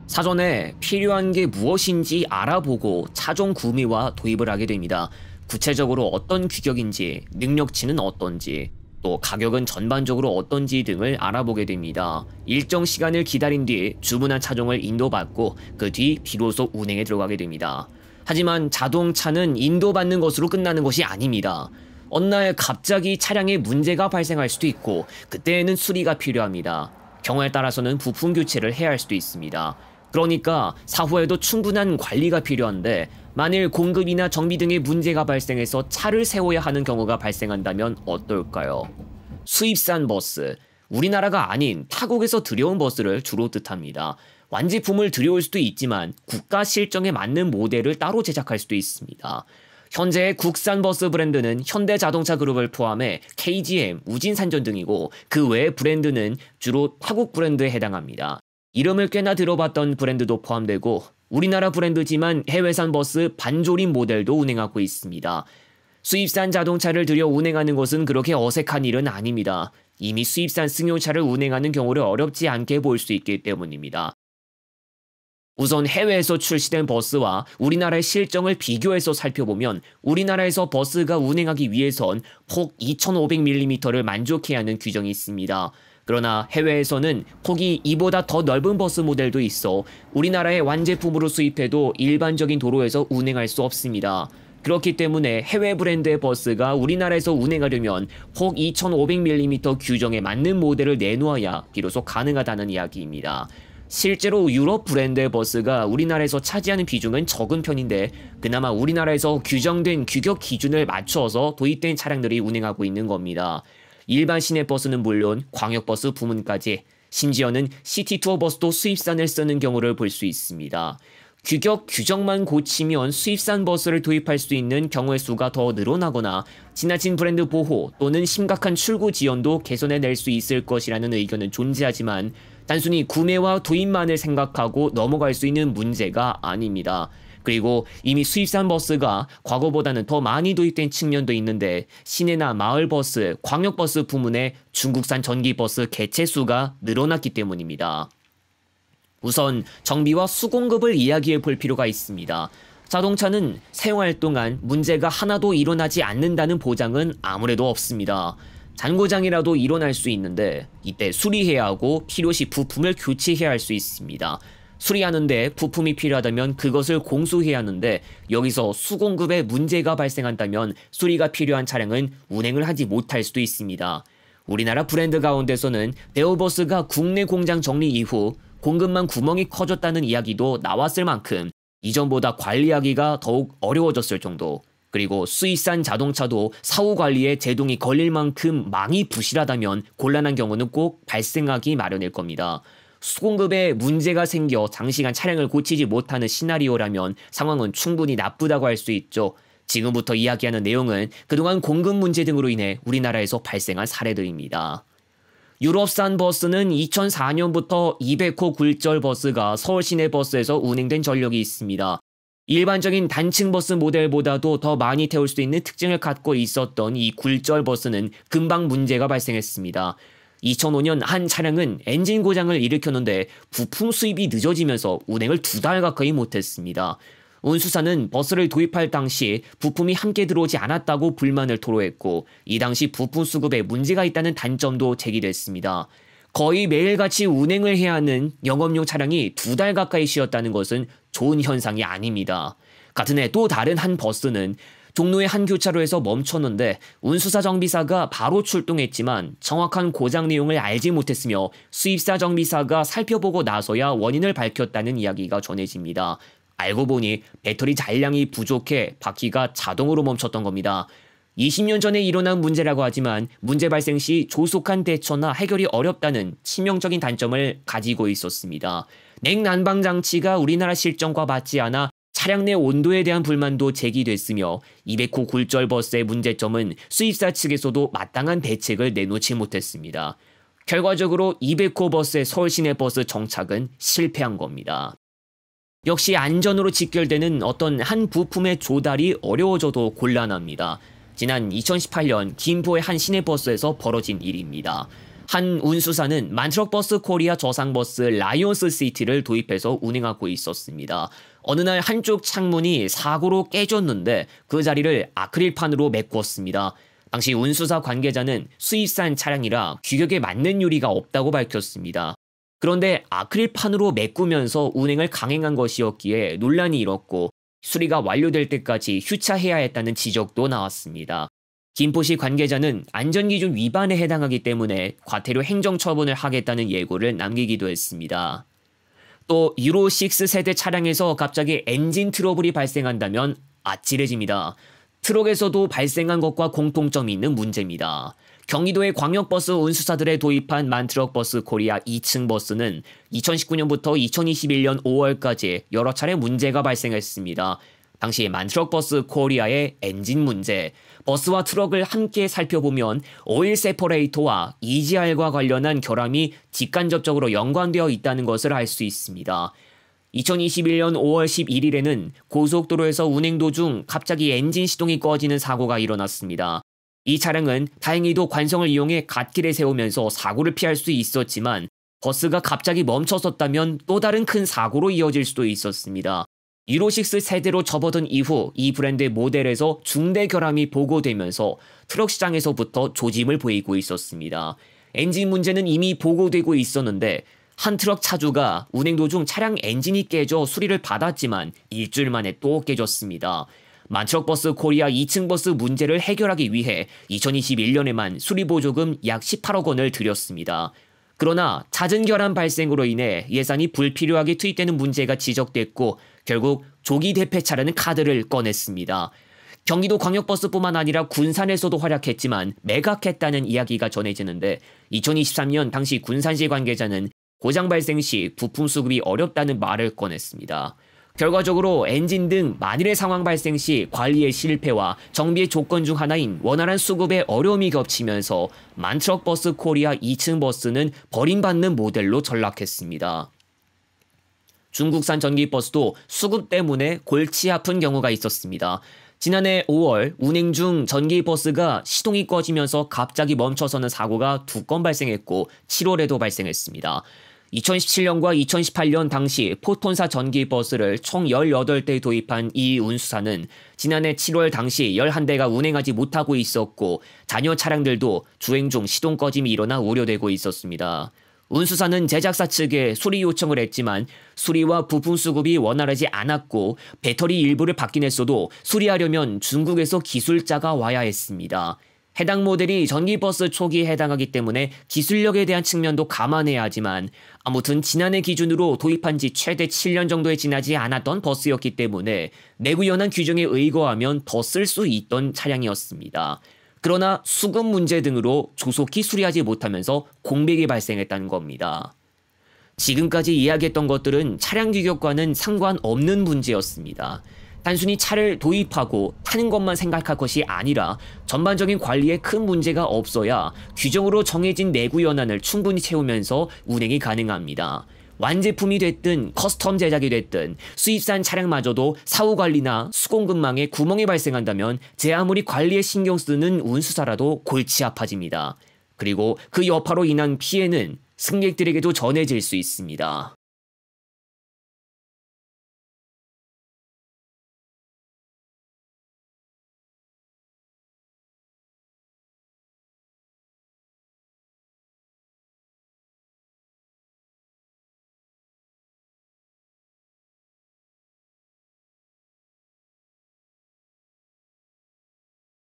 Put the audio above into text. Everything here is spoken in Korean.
사전에 필요한 게 무엇인지 알아보고 차종 구매와 도입을 하게 됩니다. 구체적으로 어떤 규격인지, 능력치는 어떤지, 또 가격은 전반적으로 어떤지 등을 알아보게 됩니다. 일정 시간을 기다린 뒤 주문한 차종을 인도받고 그 뒤 비로소 운행에 들어가게 됩니다. 하지만 자동차는 인도받는 것으로 끝나는 것이 아닙니다. 어느 날 갑자기 차량에 문제가 발생할 수도 있고 그때에는 수리가 필요합니다. 경우에 따라서는 부품 교체를 해야 할 수도 있습니다. 그러니까 사후에도 충분한 관리가 필요한데 만일 공급이나 정비 등의 문제가 발생해서 차를 세워야 하는 경우가 발생한다면 어떨까요? 수입산 버스, 우리나라가 아닌 타국에서 들여온 버스를 주로 뜻합니다. 완제품을 들여올 수도 있지만 국가 실정에 맞는 모델을 따로 제작할 수도 있습니다. 현재 국산 버스 브랜드는 현대자동차 그룹을 포함해 KGM, 우진산전 등이고 그 외 브랜드는 주로 타국 브랜드에 해당합니다. 이름을 꽤나 들어봤던 브랜드도 포함되고 우리나라 브랜드지만 해외산 버스 반조림 모델도 운행하고 있습니다. 수입산 자동차를 들여 운행하는 것은 그렇게 어색한 일은 아닙니다. 이미 수입산 승용차를 운행하는 경우를 어렵지 않게 볼 수 있기 때문입니다. 우선 해외에서 출시된 버스와 우리나라의 실정을 비교해서 살펴보면 우리나라에서 버스가 운행하기 위해선 폭 2500mm를 만족해야 하는 규정이 있습니다. 그러나 해외에서는 폭이 이보다 더 넓은 버스 모델도 있어 우리나라의 완제품으로 수입해도 일반적인 도로에서 운행할 수 없습니다. 그렇기 때문에 해외 브랜드의 버스가 우리나라에서 운행하려면 폭 2500mm 규정에 맞는 모델을 내놓아야 비로소 가능하다는 이야기입니다. 실제로 유럽 브랜드의 버스가 우리나라에서 차지하는 비중은 적은 편인데 그나마 우리나라에서 규정된 규격 기준을 맞춰서 도입된 차량들이 운행하고 있는 겁니다. 일반 시내버스는 물론 광역버스 부문까지 심지어는 시티투어 버스도 수입산을 쓰는 경우를 볼 수 있습니다. 규정만 고치면 수입산 버스를 도입할 수 있는 경우의 수가 더 늘어나거나 지나친 브랜드 보호 또는 심각한 출고 지연도 개선해낼 수 있을 것이라는 의견은 존재하지만 단순히 구매와 도입만을 생각하고 넘어갈 수 있는 문제가 아닙니다. 그리고 이미 수입산 버스가 과거보다는 더 많이 도입된 측면도 있는데 시내나 마을버스, 광역버스 부문의 중국산 전기버스 개체수가 늘어났기 때문입니다. 우선 정비와 수공급을 이야기해 볼 필요가 있습니다. 자동차는 사용할 동안 문제가 하나도 일어나지 않는다는 보장은 아무래도 없습니다. 잔고장이라도 일어날 수 있는데 이때 수리해야 하고 필요시 부품을 교체해야 할 수 있습니다. 수리하는데 부품이 필요하다면 그것을 공수해야 하는데 여기서 수공급에 문제가 발생한다면 수리가 필요한 차량은 운행을 하지 못할 수도 있습니다. 우리나라 브랜드 가운데서는 네오버스가 국내 공장 정리 이후 공급망 구멍이 커졌다는 이야기도 나왔을 만큼 이전보다 관리하기가 더욱 어려워졌을 정도, 그리고 수입산 자동차도 사후 관리에 제동이 걸릴 만큼 망이 부실하다면 곤란한 경우는 꼭 발생하기 마련일 겁니다. 수공급에 문제가 생겨 장시간 차량을 고치지 못하는 시나리오라면 상황은 충분히 나쁘다고 할 수 있죠. 지금부터 이야기하는 내용은 그동안 공급 문제 등으로 인해 우리나라에서 발생한 사례들입니다. 유럽산 버스는 2004년부터 200호 굴절 버스가 서울 시내버스에서 운행된 전력이 있습니다. 일반적인 단층 버스 모델보다도 더 많이 태울 수 있는 특징을 갖고 있었던 이 굴절 버스는 금방 문제가 발생했습니다. 2005년 한 차량은 엔진 고장을 일으켰는데 부품 수입이 늦어지면서 운행을 2달 가까이 못했습니다. 운수사는 버스를 도입할 당시 부품이 함께 들어오지 않았다고 불만을 토로했고 이 당시 부품 수급에 문제가 있다는 단점도 제기됐습니다. 거의 매일같이 운행을 해야 하는 영업용 차량이 2달 가까이 쉬었다는 것은 좋은 현상이 아닙니다. 같은 해 또 다른 한 버스는 종로의 한 교차로에서 멈췄는데 운수사 정비사가 바로 출동했지만 정확한 고장 내용을 알지 못했으며 수입사 정비사가 살펴보고 나서야 원인을 밝혔다는 이야기가 전해집니다. 알고 보니 배터리 잔량이 부족해 바퀴가 자동으로 멈췄던 겁니다. 20년 전에 일어난 문제라고 하지만 문제 발생 시 조속한 대처나 해결이 어렵다는 치명적인 단점을 가지고 있었습니다. 냉난방 장치가 우리나라 실정과 맞지 않아 차량 내 온도에 대한 불만도 제기됐으며 200호 굴절 버스의 문제점은 수입사 측에서도 마땅한 대책을 내놓지 못했습니다. 결과적으로 200호 버스의 서울 시내 버스 정착은 실패한 겁니다. 역시 안전으로 직결되는 어떤 한 부품의 조달이 어려워져도 곤란합니다. 지난 2018년 김포의 한 시내버스에서 벌어진 일입니다. 한 운수사는 만트럭버스 코리아 저상버스 라이온스 시티를 도입해서 운행하고 있었습니다. 어느 날 한쪽 창문이 사고로 깨졌는데 그 자리를 아크릴판으로 메꿨습니다. 당시 운수사 관계자는 수입산 차량이라 규격에 맞는 유리가 없다고 밝혔습니다. 그런데 아크릴판으로 메꾸면서 운행을 강행한 것이었기에 논란이 일었고 수리가 완료될 때까지 휴차해야 했다는 지적도 나왔습니다. 김포시 관계자는 안전기준 위반에 해당하기 때문에 과태료 행정처분을 하겠다는 예고를 남기기도 했습니다. 또 유로6 세대 차량에서 갑자기 엔진 트러블이 발생한다면 아찔해집니다. 트럭에서도 발생한 것과 공통점이 있는 문제입니다. 경기도의 광역버스 운수사들에 도입한 만트럭버스 코리아 2층 버스는 2019년부터 2021년 5월까지 여러 차례 문제가 발생했습니다. 당시 만트럭버스 코리아의 엔진 문제, 버스와 트럭을 함께 살펴보면 오일 세퍼레이터와 EGR과 관련한 결함이 직간접적으로 연관되어 있다는 것을 알 수 있습니다. 2021년 5월 11일에는 고속도로에서 운행 도중 갑자기 엔진 시동이 꺼지는 사고가 일어났습니다. 이 차량은 다행히도 관성을 이용해 갓길에 세우면서 사고를 피할 수 있었지만 버스가 갑자기 멈춰섰다면 또 다른 큰 사고로 이어질 수도 있었습니다. 유로6 세대로 접어든 이후 이 브랜드의 모델에서 중대 결함이 보고되면서 트럭 시장에서부터 조짐을 보이고 있었습니다. 엔진 문제는 이미 보고되고 있었는데 한 트럭 차주가 운행 도중 차량 엔진이 깨져 수리를 받았지만 일주일 만에 또 깨졌습니다. 만트럭버스 코리아 2층 버스 문제를 해결하기 위해 2021년에만 수리보조금 약 18억 원을 들였습니다. 그러나 잦은 결함 발생으로 인해 예산이 불필요하게 투입되는 문제가 지적됐고 결국 조기 대폐차라는 카드를 꺼냈습니다. 경기도 광역버스뿐만 아니라 군산에서도 활약했지만 매각했다는 이야기가 전해지는데 2023년 당시 군산시 관계자는 고장 발생 시 부품 수급이 어렵다는 말을 꺼냈습니다. 결과적으로 엔진 등 만일의 상황 발생 시 관리의 실패와 정비의 조건 중 하나인 원활한 수급에 어려움이 겹치면서 만트럭버스 코리아 2층 버스는 버림받는 모델로 전락했습니다. 중국산 전기버스도 수급 때문에 골치 아픈 경우가 있었습니다. 지난해 5월 운행 중 전기버스가 시동이 꺼지면서 갑자기 멈춰서는 사고가 2건 발생했고 7월에도 발생했습니다. 2017년과 2018년 당시 포톤사 전기버스를 총 18대 도입한 이 운수사는 지난해 7월 당시 11대가 운행하지 못하고 있었고 잔여 차량들도 주행 중 시동 꺼짐이 일어나 우려되고 있었습니다. 운수사는 제작사 측에 수리 요청을 했지만 수리와 부품 수급이 원활하지 않았고 배터리 일부를 받긴 했어도 수리하려면 중국에서 기술자가 와야 했습니다. 해당 모델이 전기버스 초기에 해당하기 때문에 기술력에 대한 측면도 감안해야 하지만 아무튼 지난해 기준으로 도입한 지 최대 7년 정도에 지나지 않았던 버스였기 때문에 내구 연한 규정에 의거하면 더 쓸 수 있던 차량이었습니다. 그러나 수급 문제 등으로 조속히 수리하지 못하면서 공백이 발생했다는 겁니다. 지금까지 이야기했던 것들은 차량 규격과는 상관없는 문제였습니다. 단순히 차를 도입하고 타는 것만 생각할 것이 아니라 전반적인 관리에 큰 문제가 없어야 규정으로 정해진 내구 연한을 충분히 채우면서 운행이 가능합니다. 완제품이 됐든 커스텀 제작이 됐든 수입산 차량마저도 사후관리나 수공급망에 구멍이 발생한다면 제 아무리 관리에 신경 쓰는 운수사라도 골치 아파집니다. 그리고 그 여파로 인한 피해는 승객들에게도 전해질 수 있습니다.